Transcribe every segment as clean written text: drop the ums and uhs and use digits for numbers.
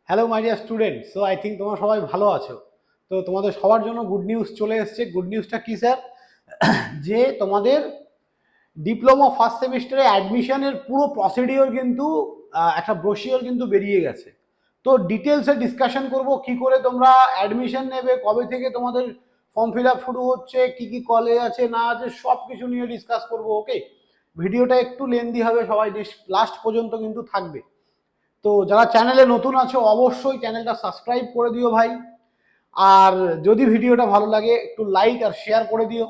Hello my dear student, so I think তোমরা সবাই ভালো আছো। তো তোমাদের সবার জন্য গুড নিউজ চলে এসেছে। গুড নিউজটা কি স্যার? যে তোমাদের ডিপ্লোমা ফার্স্ট সেমিস্টারে অ্যাডমিশনের পুরো প্রসিডিওর কিন্তু একটা ব্রোশিওর কিন্তু বেরিয়ে গেছে। তো ডিটেলসে ডিসকাশন করব কি করে তোমরা অ্যাডমিশন নেবে, কবে থেকে তোমাদের ফর্ম ফিল আপ শুরু হচ্ছে, কি কি কলেজ আছে না আছে সব কিছু নিয়ে ডিসকাস করবো। ওকে, ভিডিওটা একটু লেন্দি হবে, সবাই লাস্ট পর্যন্ত কিন্তু থাকবে। তো যারা চ্যানেলে নতুন আছো অবশ্যই চ্যানেলটা সাবস্ক্রাইব করে দিও ভাই। আর যদি ভিডিওটা ভালো লাগে একটু লাইক আর শেয়ার করে দিও।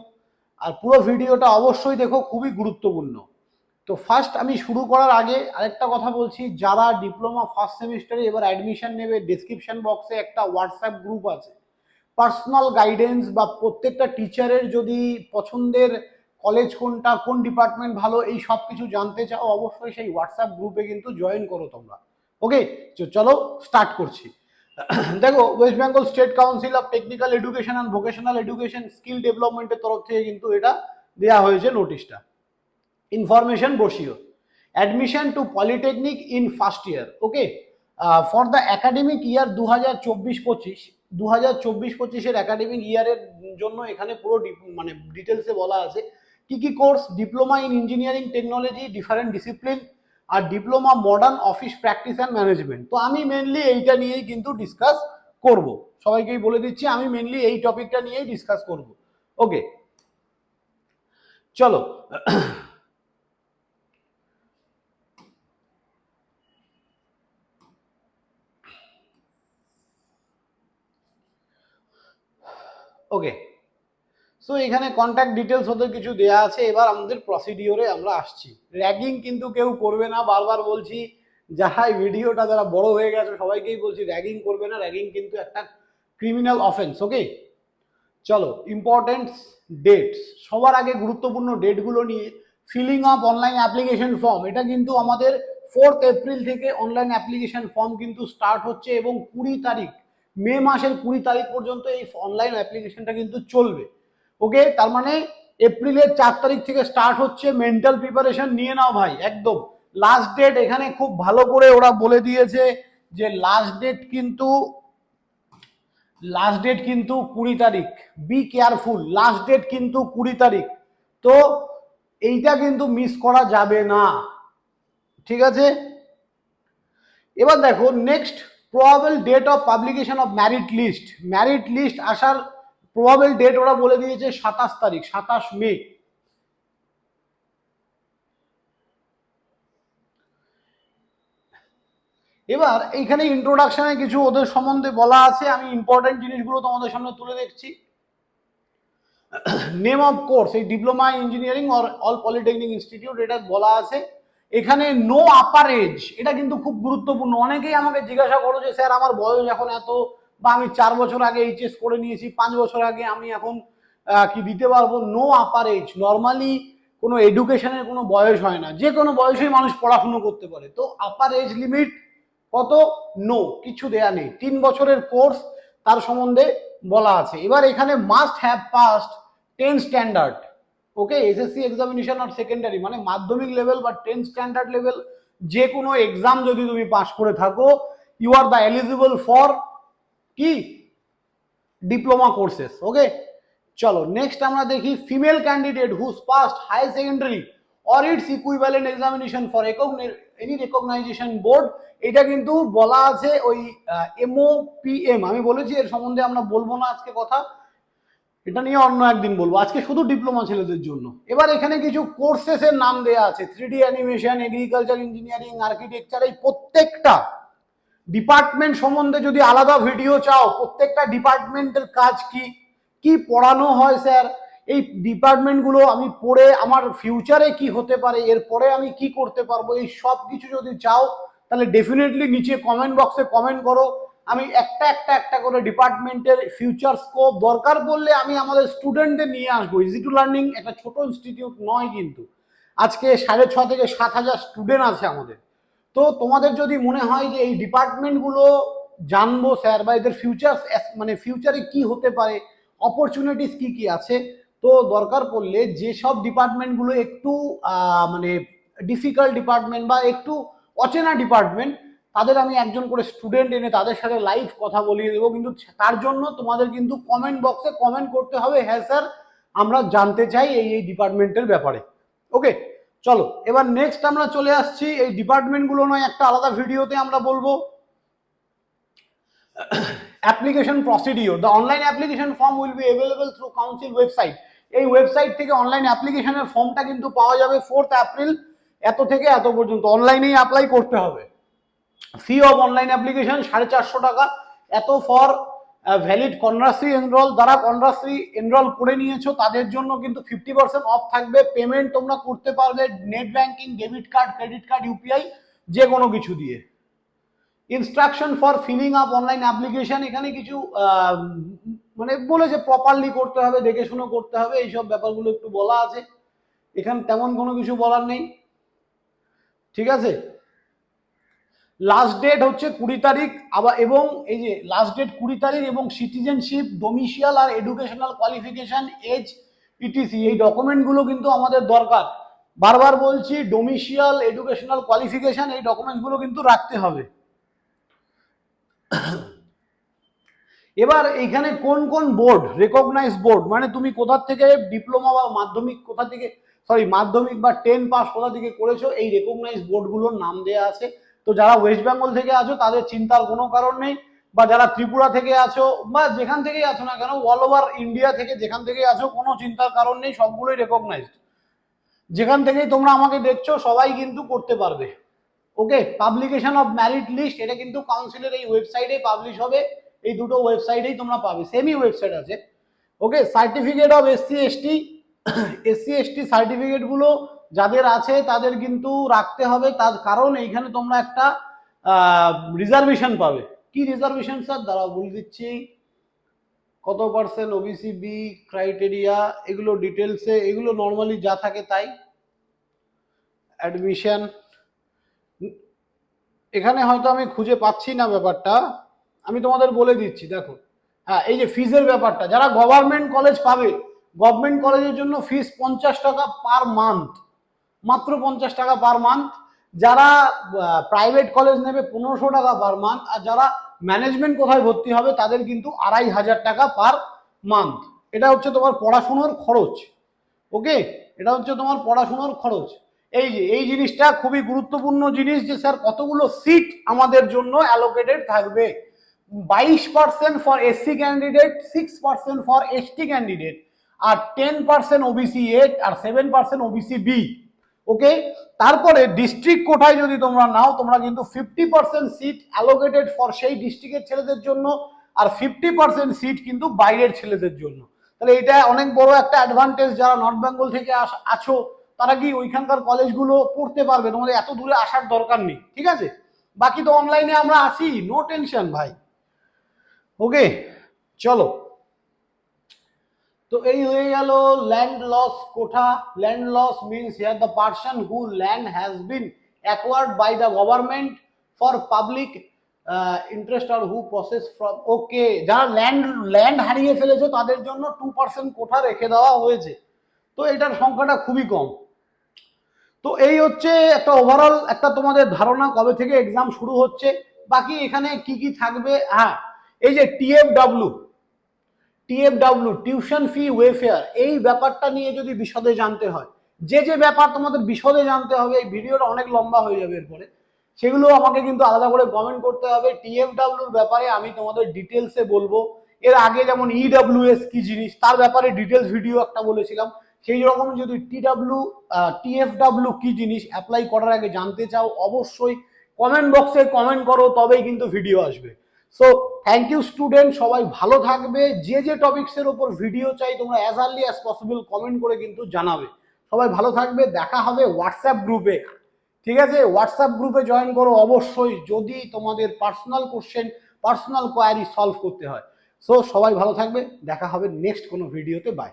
আর পুরো ভিডিওটা অবশ্যই দেখো, খুবই গুরুত্বপূর্ণ। তো ফার্স্ট আমি শুরু করার আগে আরেকটা কথা বলছি, যারা ডিপ্লোমা ফার্স্ট সেমিস্টারে এবার অ্যাডমিশন নেবে, ডেসক্রিপশন বক্সে একটা হোয়াটসঅ্যাপ গ্রুপ আছে। পার্সোনাল গাইডেন্স বা প্রত্যেকটা টিচারের যদি পছন্দের কলেজ কোনটা, কোন ডিপার্টমেন্ট ভালো, এই সব কিছু জানতে চাও অবশ্যই সেই হোয়াটসঅ্যাপ গ্রুপে কিন্তু জয়েন করো তোমরা। ওকে, চলো স্টার্ট করছি। দেখো, West Bengal State Council of Technical Education and Vocational Education Skill ডেভেলপমেন্টের তরফ থেকে কিন্তু এটা দেওয়া হয়েছে নোটিশটা। Information brochure, admission to polytechnic in first year. Okay, for the academic year 2024-25, 2024-25-এর একাডেমিক ইয়ারের জন্য এখানে পুরো মানে ডিটেলসে বলা আছে কি কি course: diploma in engineering technology different discipline, আর diploma modern office practice and management. তো আমি মেনলি এইটা নিয়েই কিন্তু ডিসকাস করব, সবাইকেই বলে দিচ্ছি আমি মেনলি এই টপিকটা নিয়েই ডিসকাস করব। ওকে, চলো। ওকে, সো এখানে কন্ট্যাক্ট ডিটেলস ওদের কিছু দেয়া আছে। এবার আমাদের প্রসিডিওরে আমরা আসছি। র্যাগিং কিন্তু কেউ করবে না, বারবার বলছি। যারা এই ভিডিওটা যারা বড় হয়ে গেছে সবাইকেই বলছি র্যাগিং করবে না, র্যাগিং কিন্তু একটা ক্রিমিনাল অফেন্স। ওকে, চলো ইম্পর্টেন্ট ডেটস, সবার আগে গুরুত্বপূর্ণ ডেটগুলো নিয়ে। Filling up online application form, এটা কিন্তু আমাদের 4 এপ্রিল থেকে অনলাইন অ্যাপ্লিকেশন ফর্ম কিন্তু স্টার্ট হচ্ছে এবং 20 তারিখ, মে মাসের 20 তারিখ পর্যন্ত এই অনলাইন অ্যাপ্লিকেশনটা কিন্তু চলবে। ওকে, তার মানে এপ্রিলের 4 তারিখ থেকে স্টার্ট হচ্ছে। মেন্টাল প্রিপারেশন নিয়ে নাও ভাই একদম। লাস্ট ডেট এখানে খুব ভালো করে ওরা বলে দিয়েছে যে লাস্ট ডেট কিন্তু 20 তারিখ। বি কেয়ারফুল, লাস্ট ডেট কিন্তু 20 তারিখ। তো এইটা কিন্তু মিস করা যাবে না, ঠিক আছে? এবার দেখো next, probable date of publication of merit list. Merit list আসার প্রবাবল ডেট ওরা বলে দিয়েছে 27 তারিখ, 27 মে। এবার এইখানে ইন্ট্রোডাকশনে কিছু ওদের সম্বন্ধে বলা আছে, আমি ইম্পর্টেন্ট জিনিসগুলো তোমাদের সামনে তুলে দেখছি। নেম অফ কোর্স, এই diploma engineering or all polytechnic institute, এটা বলা আছে। এখানে নো আপার এজ, এটা কিন্তু খুব গুরুত্বপূর্ণ। অনেকেই আমাকে জিজ্ঞাসা করো যে স্যার আমার বয়স এখন এত, বা আমি 4 বছর আগে এইচএস করে নিয়েছি, 5 বছর আগে, আমি এখন কি দিতে পারবো? No upper age. নর্মালি কোনো এডুকেশনের কোনো বয়স হয় না, যে কোনো বয়সেই মানুষ পড়াশুনো করতে পারে। তো আপার এজ লিমিট কত? নো, কিছু দেয়া নেই। 3 বছরের কোর্স তার সম্বন্ধে বলা আছে। এবার এখানে must have passed 10 standard. Okay, SSC examination আর সেকেন্ডারি মানে মাধ্যমিক লেভেল বা 10 স্ট্যান্ডার্ড লেভেল যে কোনো এক্সাম যদি তুমি পাস করে থাকো, you are the eligible for কি ডিপ্লোমা কোর্সেস। ওকে, চলো নেক্সট আমরা দেখি female candidate whose passed high secondary or its equivalent examination for any recognition board. এটা কিন্তু বলা আছে ওই এমওপিএম। আমি বলেছি এর সম্বন্ধে আমরা বলবো না আজকে কথা, এটা নিয়ে অন্য একদিন বলবো, আজকে শুধু ডিপ্লোমা ছেলেদের জন্য। এবার এখানে কিছু কোর্সেসের নাম দেয়া আছে: 3D animation, agriculture engineering, architecture. এই প্রত্যেকটা ডিপার্টমেন্ট সম্বন্ধে যদি আলাদা ভিডিও চাও, প্রত্যেকটা ডিপার্টমেন্টের কাজ কি কি পড়ানো হয় স্যার, এই ডিপার্টমেন্টগুলো আমি পড়ে আমার ফিউচারে কি হতে পারে, এরপরে আমি কি করতে পারবো, এই সব কিছু যদি চাও তাহলে ডেফিনেটলি নিচে কমেন্ট বক্সে কমেন্ট করো। আমি একটা একটা একটা করে ডিপার্টমেন্টের ফিউচার স্কোপ, দরকার পড়লে আমি আমাদের স্টুডেন্টদের নিয়ে আসবো। ইজি টু লার্নিং একটা ছোট ইনস্টিটিউট নয় কিন্তু, আজকে 6,500 থেকে 7,000 স্টুডেন্ট আছে আমাদের। তো তোমাদের যদি মনে হয় যে এই ডিপার্টমেন্টগুলো জানবো স্যার, বা এদের ফিউচার মানে ফিউচারে কি হতে পারে, অপরচুনিটিস কি কি আছে, তো দরকার পড়লে যেসব ডিপার্টমেন্টগুলো একটু মানে ডিফিকাল্ট ডিপার্টমেন্ট বা একটু অচেনা ডিপার্টমেন্ট, তাদের আমি একজন করে স্টুডেন্ট এনে তাদের সাথে লাইভ কথা বলিয়ে দেবো, কিন্তু তার জন্য তোমাদের কিন্তু কমেন্ট বক্সে কমেন্ট করতে হবে, হ্যাঁ স্যার আমরা জানতে চাই এই ডিপার্টমেন্টের ব্যাপারে। ওকে, চলো এবার নেক্সট আমরা চলে আসছি, এই ডিপার্টমেন্টগুলো নয় একটা আলাদা ভিডিওতে আমরা বলবো। Application procedure, the online application form will be available through council website. এই ওয়েবসাইট থেকে অনলাইন অ্যাপ্লিকেশনের ফর্মটা কিন্তু পাওয়া যাবে 4 এপ্রিল এত থেকে এত পর্যন্ত, অনলাইনেই অ্যাপ্লাই করতে হবে। ফি অফ অনলাইন অ্যাপ্লিকেশন 450 টাকা, এত ফর ভ্যালিড কন্যাশ্রী এনরোল, যারা কন্যাশ্রী এনরোল করে নিয়েছো তাদের জন্য কিন্তু 50% অফ থাকবে। পেমেন্ট তোমরা করতে পারবে net banking, debit card, credit card, UPI, যে কোনো কিছু দিয়ে। Instruction for filling up online application, এখানে কিছু মানে বলেছে প্রপারলি করতে হবে, দেখে শুনে করতে হবে, এইসব ব্যাপারগুলো একটু বলা আছে, এখানে তেমন কোনো কিছু বলার নেই, ঠিক আছে। লাস্ট ডেট হচ্ছে 20 তারিখ, আবার এবং এই যে লাস্ট ডেট 20 তারিখ, এবং সিটিজেনশিপ, ডোমিসিয়াল আর এডুকেশনাল কোয়ালিফিকেশন, এজ, ইটিসি, এই ডকুমেন্টগুলো কিন্তু আমাদের দরকার। বারবার বলছি, ডোমিসিয়াল, এডুকেশনাল কোয়ালিফিকেশন, এই ডকুমেন্টগুলো কিন্তু রাখতে হবে। এবার এইখানে কোন কোন বোর্ড রেকগনাইজ বোর্ড, মানে তুমি কোথা থেকে ডিপ্লোমা বা মাধ্যমিক কোথা থেকে, মাধ্যমিক বা 10 পাস কোথা থেকে করেছো, এই রেকগনাইজ বোর্ডগুলোর নাম দেওয়া আছে। তো যারা ওয়েস্ট বেঙ্গল থেকে আছো তাদের চিন্তার কোনো কারণ নেই, বা যারা ত্রিপুরা থেকে আছো বা যেখান থেকেই আছো না কেন, অল ওভার ইন্ডিয়া থেকে যেখান থেকেই আছো, কোনো চিন্তার কারণ নেই, সবগুলোই রেকগনাইজড। যেখান থেকেই তোমরা আমাকে দেখছো সবাই কিন্তু করতে পারবে। ওকে, পাবলিকেশন অফ মেরিট লিস্ট, এটা কিন্তু কাউন্সিলের এই ওয়েবসাইটে পাবলিশ হবে, এই দুটো ওয়েবসাইটেই তোমরা পাবে, সেমই ওয়েবসাইট আছে। ওকে, সার্টিফিকেট অফ এসসি এসটি সার্টিফিকেটগুলো যাদের আছে তাদের কিন্তু রাখতে হবে, তার কারণ এইখানে তোমরা একটা রিজার্ভেশন পাবে। কি রিজার্ভেশন স্যার? দাঁড়াও বলে দিচ্ছি, কত পার্সেন্ট ওবিসি বি ক্রাইটেরিয়া, এগুলো ডিটেলসে, এগুলো নর্মালি যা থাকে তাই। অ্যাডমিশন, এখানে হয়তো আমি খুঁজে পাচ্ছি না ব্যাপারটা, আমি তোমাদের বলে দিচ্ছি, দেখো। হ্যাঁ, এই যে ফিজের ব্যাপারটা, যারা গভর্নমেন্ট কলেজ পাবে, গভর্নমেন্ট কলেজের জন্য ফিস 50 টাকা পার মান্থ, মাত্র 50 টাকা পার মান্থ। যারা প্রাইভেট কলেজ নেবে 1500 টাকা পার মান্থ, আর যারা ম্যানেজমেন্ট কোথায় ভর্তি হবে তাদের কিন্তু 2500 টাকা পার মান্থ। এটা হচ্ছে তোমার পড়াশোনার খরচ। ওকে, এটা হচ্ছে তোমার পড়াশোনার খরচ। এই যে এই জিনিসটা খুবই গুরুত্বপূর্ণ জিনিস, যে স্যার কতগুলো সিট আমাদের জন্য অ্যালোকেটেড থাকবে। 22% for SC candidate, 6% for ST candidate, আর 10% ওবিসি এ, আর 7% ওবিসি বি। ওকে, তারপরে ডিস্ট্রিক্ট কোটায় যদি তোমরা নাও, তোমরা কিন্তু 50% সিট অ্যালোকেটেড ফর সেই ডিস্ট্রিক্টের ছেলেদের জন্য, আর 50% সিট কিন্তু বাইরের ছেলেদের জন্য। তাহলে এটা অনেক বড় একটা অ্যাডভান্টেজ, যারা নর্থ বেঙ্গল থেকে আছো তারা কি ওইখানকার কলেজগুলো পড়তে পারবে, তোমাদের এত দূরে আসার দরকার নেই, ঠিক আছে। বাকি তো অনলাইনে আমরা আসি, নো টেনশন ভাই। ওকে, চলো, তো এই হয়ে গেল land loss quota. Land loss means here the person who land has been acquired by the government for public interest আর হু প্রসেস ফ্রম। ওকে, যারা ল্যান্ড হারিয়ে ফেলেছে তাদের জন্য 2% কোঠা রেখে দেওয়া হয়েছে, তো এটার সংখ্যাটা খুবই কম। তো এই হচ্ছে একটা ওভারঅল একটা তোমাদের ধারণা কবে থেকে এক্সাম শুরু হচ্ছে। বাকি এখানে কি কি থাকবে, হ্যাঁ, এই যে টিএফডব্লিউ টিউশন ফি ওয়েফেয়ার, এই ব্যাপারটা নিয়ে যদি বিশদে জানতে হয়, যে ব্যাপার তোমাদের বিশদে জানতে হবে, এই ভিডিওটা অনেক লম্বা হয়ে যাবে এরপরে, সেগুলো আমাকে কিন্তু আলাদা করে কমেন্ট করতে হবে। টিএফডব্লিউর ব্যাপারে আমি তোমাদের ডিটেলসে বলবো। এর আগে যেমন ইডব্লিউএস কি জিনিস তার ব্যাপারে ডিটেলস ভিডিও একটা বলেছিলাম, সেই রকম যদি টিএফডব্লিউ কি জিনিস অ্যাপ্লাই করার আগে জানতে চাও, অবশ্যই কমেন্ট বক্সে কমেন্ট করো, তবেই কিন্তু ভিডিও আসবে। সো থ্যাংক ইউ স্টুডেন্ট, সবাই ভালো থাকবে। যে টপিক্সের উপর ভিডিও চাই তোমরা as early as possible comment করে কিন্তু জানাবে। সবাই ভালো থাকবে, দেখা হবে হোয়াটসঅ্যাপ গ্রুপে, ঠিক আছে। হোয়াটসঅ্যাপ গ্রুপে জয়েন করো অবশ্যই, যদি তোমাদের personal question, personal query solve করতে হয়। সো সবাই ভালো থাকবে, দেখা হবে নেক্সট কোনো ভিডিওতে, বাই।